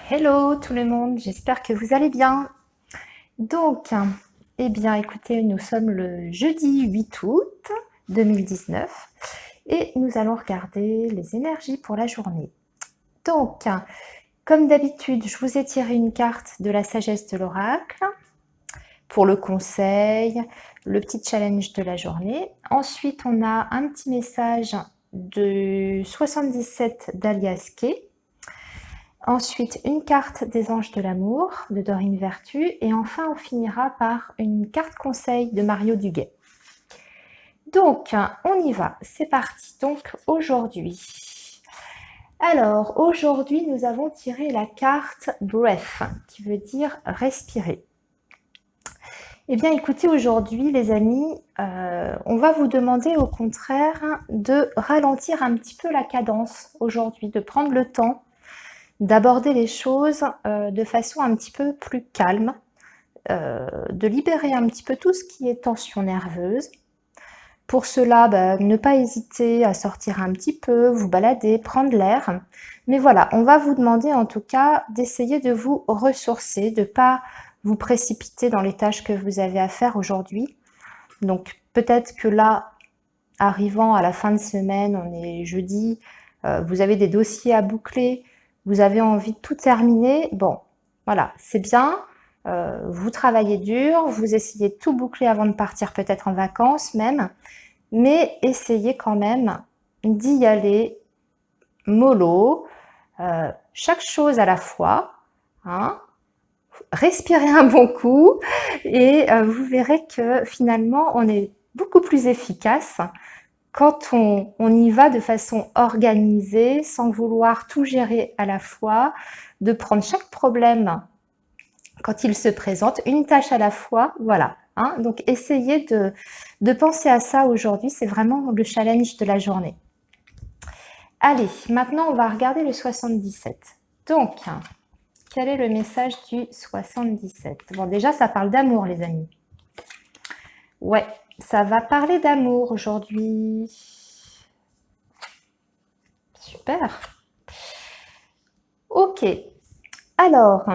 Hello tout le monde, j'espère que vous allez bien. Donc, eh bien écoutez, nous sommes le jeudi 8 août 2019 et nous allons regarder les énergies pour la journée. Donc, comme d'habitude, je vous ai tiré une carte de la sagesse de l'oracle pour le conseil, le petit challenge de la journée. Ensuite, on a un petit message de 77 d'Alias Kay. Ensuite, une carte des anges de l'amour de Dorine Vertu. Et enfin, on finira par une carte conseil de Mario Duguay. Donc, on y va. C'est parti. Donc, aujourd'hui. Alors, aujourd'hui, nous avons tiré la carte Breath, qui veut dire respirer. Eh bien, écoutez, aujourd'hui, les amis, on va vous demander au contraire de ralentir un petit peu la cadence aujourd'hui, de prendre le temps d'aborder les choses de façon un petit peu plus calme, de libérer un petit peu tout ce qui est tension nerveuse. Pour cela, ne pas hésiter à sortir un petit peu, vous balader, prendre l'air. Mais voilà, on va vous demander en tout cas d'essayer de vous ressourcer, de ne pas vous précipiter dans les tâches que vous avez à faire aujourd'hui. Donc peut-être que là, arrivant à la fin de semaine, on est jeudi, vous avez des dossiers à boucler, vous avez envie de tout terminer. Bon, voilà, c'est bien. Vous travaillez dur, vous essayez de tout boucler avant de partir peut-être en vacances même, mais essayez quand même d'y aller mollo, chaque chose à la fois, hein. Respirez un bon coup et vous verrez que finalement on est beaucoup plus efficace quand on y va de façon organisée, sans vouloir tout gérer à la fois, de prendre chaque problème quand il se présente, une tâche à la fois, voilà. Hein. Donc essayez de penser à ça aujourd'hui, c'est vraiment le challenge de la journée. Allez, maintenant on va regarder le 77. Donc, quel est le message du 77? Bon, déjà ça parle d'amour les amis. Ouais, ça va parler d'amour aujourd'hui. Super. Ok. Alors,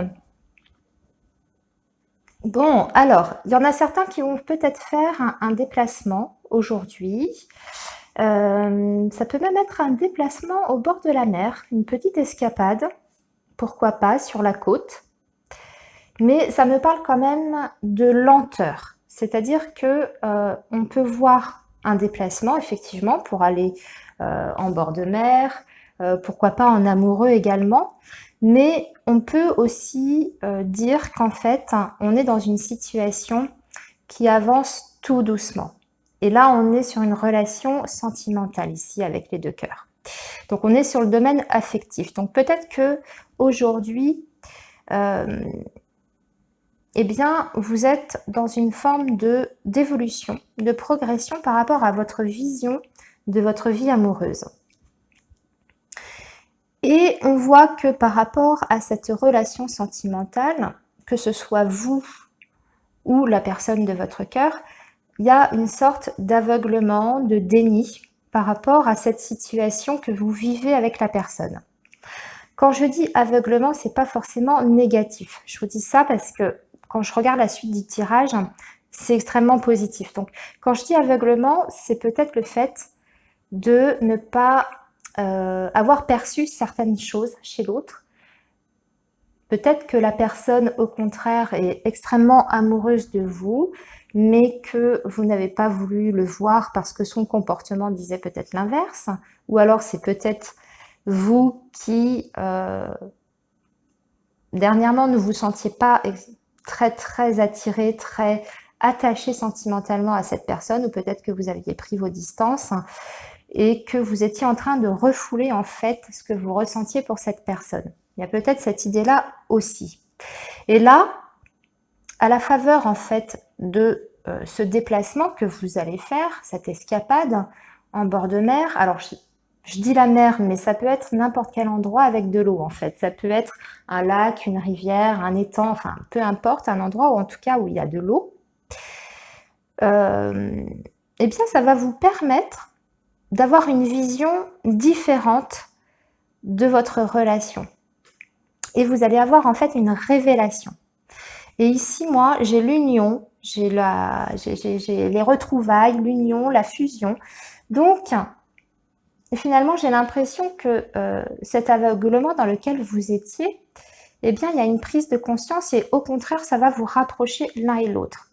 bon, alors, il y en a certains qui vont peut-être faire un déplacement aujourd'hui. Ça peut même être un déplacement au bord de la mer, une petite escapade, pourquoi pas, sur la côte. Mais ça me parle quand même de lenteur. C'est-à-dire que on peut voir un déplacement, effectivement, pour aller en bord de mer, pourquoi pas en amoureux également. Mais on peut aussi dire qu'en fait, on est dans une situation qui avance tout doucement. Et là, on est sur une relation sentimentale ici avec les deux cœurs. Donc, on est sur le domaine affectif. Donc, peut-être que aujourd'hui, eh bien, vous êtes dans une forme d'évolution, de progression par rapport à votre vision de votre vie amoureuse. Et on voit que par rapport à cette relation sentimentale, que ce soit vous ou la personne de votre cœur, il y a une sorte d'aveuglement, de déni par rapport à cette situation que vous vivez avec la personne. Quand je dis aveuglement, c'est pas forcément négatif. Je vous dis ça parce que quand je regarde la suite du tirage, c'est extrêmement positif. Donc, quand je dis aveuglement, c'est peut-être le fait de ne pas avoir perçu certaines choses chez l'autre. Peut-être que la personne, au contraire, est extrêmement amoureuse de vous, mais que vous n'avez pas voulu le voir parce que son comportement disait peut-être l'inverse, ou alors c'est peut-être vous qui, dernièrement, ne vous sentiez pas très attiré, très attaché sentimentalement à cette personne, ou peut-être que vous aviez pris vos distances et que vous étiez en train de refouler en fait ce que vous ressentiez pour cette personne. Il y a peut-être cette idée-là aussi. Et là, à la faveur en fait de ce déplacement que vous allez faire, cette escapade en bord de mer, alors je dis la mer, mais ça peut être n'importe quel endroit avec de l'eau en fait. Ça peut être un lac, une rivière, un étang, enfin peu importe, un endroit où en tout cas où il y a de l'eau. Eh bien ça va vous permettre d'avoir une vision différente de votre relation. et vous allez avoir en fait une révélation. Et ici, moi, j'ai l'union, j'ai les retrouvailles, l'union, la fusion. Donc, finalement, j'ai l'impression que cet aveuglement dans lequel vous étiez, eh bien, il y a une prise de conscience et au contraire, ça va vous rapprocher l'un et l'autre.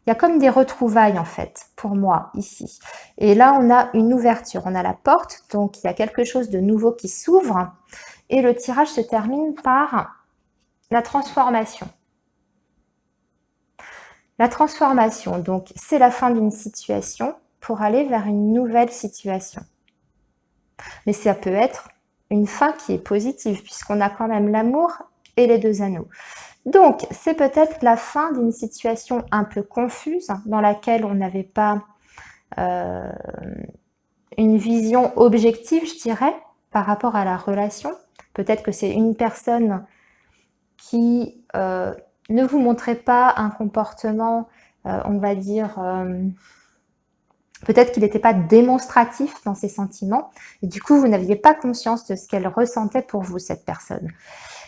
Il y a comme des retrouvailles en fait, pour moi, ici. Et là, on a une ouverture, on a la porte, donc il y a quelque chose de nouveau qui s'ouvre. Et le tirage se termine par la transformation. La transformation, donc, c'est la fin d'une situation pour aller vers une nouvelle situation. Mais ça peut être une fin qui est positive, puisqu'on a quand même l'amour et les 2 anneaux. Donc, c'est peut-être la fin d'une situation un peu confuse, dans laquelle on n'avait pas une vision objective, je dirais, par rapport à la relation. Peut-être que c'est une personne qui ne vous montrait pas un comportement, on va dire, peut-être qu'il n'était pas démonstratif dans ses sentiments, et du coup, vous n'aviez pas conscience de ce qu'elle ressentait pour vous, cette personne.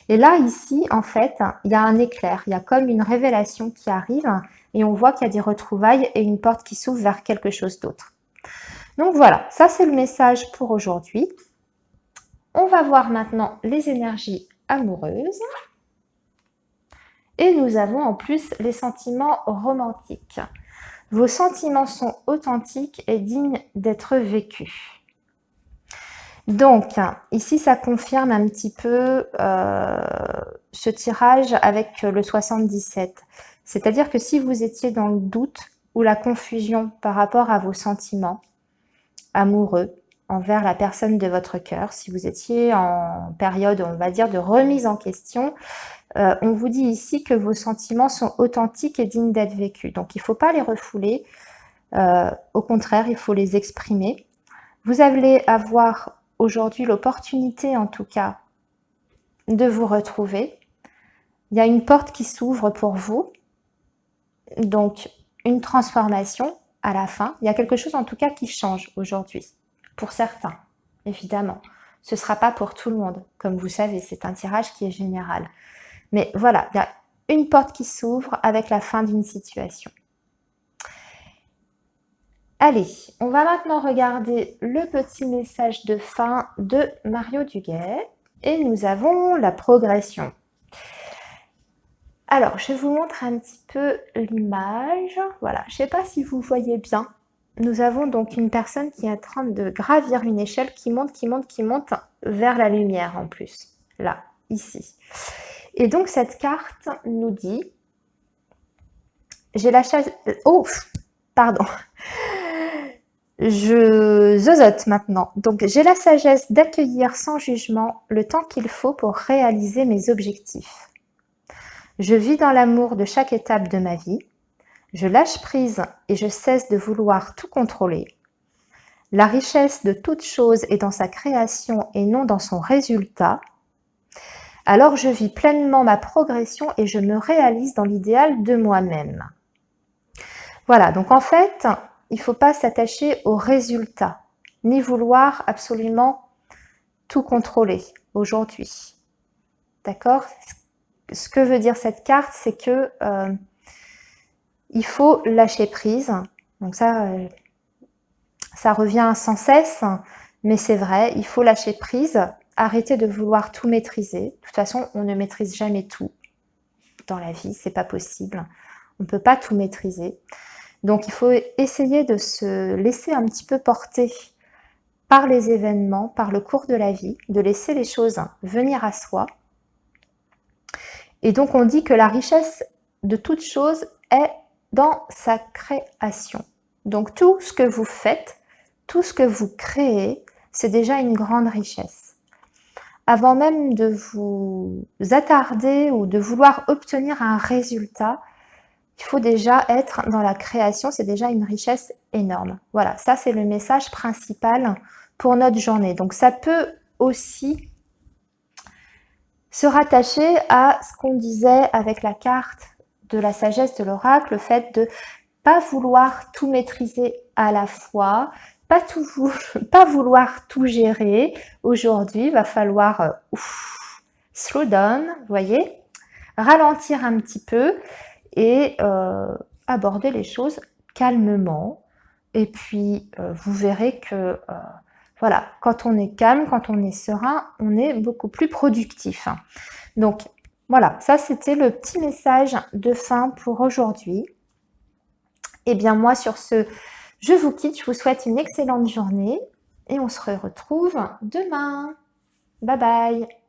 Et là, ici, en fait, il y a un éclair, il y a comme une révélation qui arrive, et on voit qu'il y a des retrouvailles et une porte qui s'ouvre vers quelque chose d'autre. Donc voilà, ça c'est le message pour aujourd'hui. On va voir maintenant les énergies amoureuses. Et nous avons en plus les sentiments romantiques. Vos sentiments sont authentiques et dignes d'être vécus. Donc, ici, ça confirme un petit peu ce tirage avec le 77. C'est-à-dire que si vous étiez dans le doute ou la confusion par rapport à vos sentiments amoureux envers la personne de votre cœur, si vous étiez en période, on va dire, de remise en question, on vous dit ici que vos sentiments sont authentiques et dignes d'être vécus. Donc, il ne faut pas les refouler. Au contraire, il faut les exprimer. Vous allez avoir aujourd'hui l'opportunité, en tout cas, de vous retrouver. Il y a une porte qui s'ouvre pour vous. Donc, une transformation à la fin. Il y a quelque chose, en tout cas, qui change aujourd'hui. Pour certains, évidemment. Ce ne sera pas pour tout le monde. Comme vous savez, c'est un tirage qui est général. Mais voilà, il y a une porte qui s'ouvre avec la fin d'une situation. Allez, on va maintenant regarder le petit message de fin de Mario Duguay. Et nous avons la progression. Alors, je vous montre un petit peu l'image. Voilà, je ne sais pas si vous voyez bien. Nous avons donc une personne qui est en train de gravir une échelle qui monte, qui monte, qui monte vers la lumière en plus. Là, ici. Et donc, cette carte nous dit... J'ai la chaise... Oh, pardon. Je zozote maintenant. Donc, j'ai la sagesse d'accueillir sans jugement le temps qu'il faut pour réaliser mes objectifs. Je vis dans l'amour de chaque étape de ma vie. Je lâche prise et je cesse de vouloir tout contrôler. La richesse de toute chose est dans sa création et non dans son résultat. Alors je vis pleinement ma progression et je me réalise dans l'idéal de moi-même. Voilà, donc en fait, il ne faut pas s'attacher au résultat, ni vouloir absolument tout contrôler aujourd'hui. D'accord ? Ce que veut dire cette carte, c'est que il faut lâcher prise. Donc ça revient sans cesse, mais c'est vrai, il faut lâcher prise, arrêter de vouloir tout maîtriser. De toute façon, on ne maîtrise jamais tout dans la vie, c'est pas possible. On ne peut pas tout maîtriser. Donc il faut essayer de se laisser un petit peu porter par les événements, par le cours de la vie, de laisser les choses venir à soi. Et donc on dit que la richesse de toute chose est dans sa création. Donc tout ce que vous faites, tout ce que vous créez, c'est déjà une grande richesse. Avant même de vous attarder ou de vouloir obtenir un résultat, il faut déjà être dans la création, c'est déjà une richesse énorme. Voilà, ça c'est le message principal pour notre journée. Donc ça peut aussi se rattacher à ce qu'on disait avec la carte de la sagesse de l'oracle, le fait de pas vouloir tout maîtriser à la fois, pas vouloir tout gérer. Aujourd'hui, il va falloir slow down, vous voyez, ralentir un petit peu et aborder les choses calmement. Et puis, vous verrez que, voilà, quand on est calme, quand on est serein, on est beaucoup plus productif. Donc, voilà, ça c'était le petit message de fin pour aujourd'hui. Et bien moi sur ce, je vous quitte, je vous souhaite une excellente journée et on se retrouve demain. Bye bye.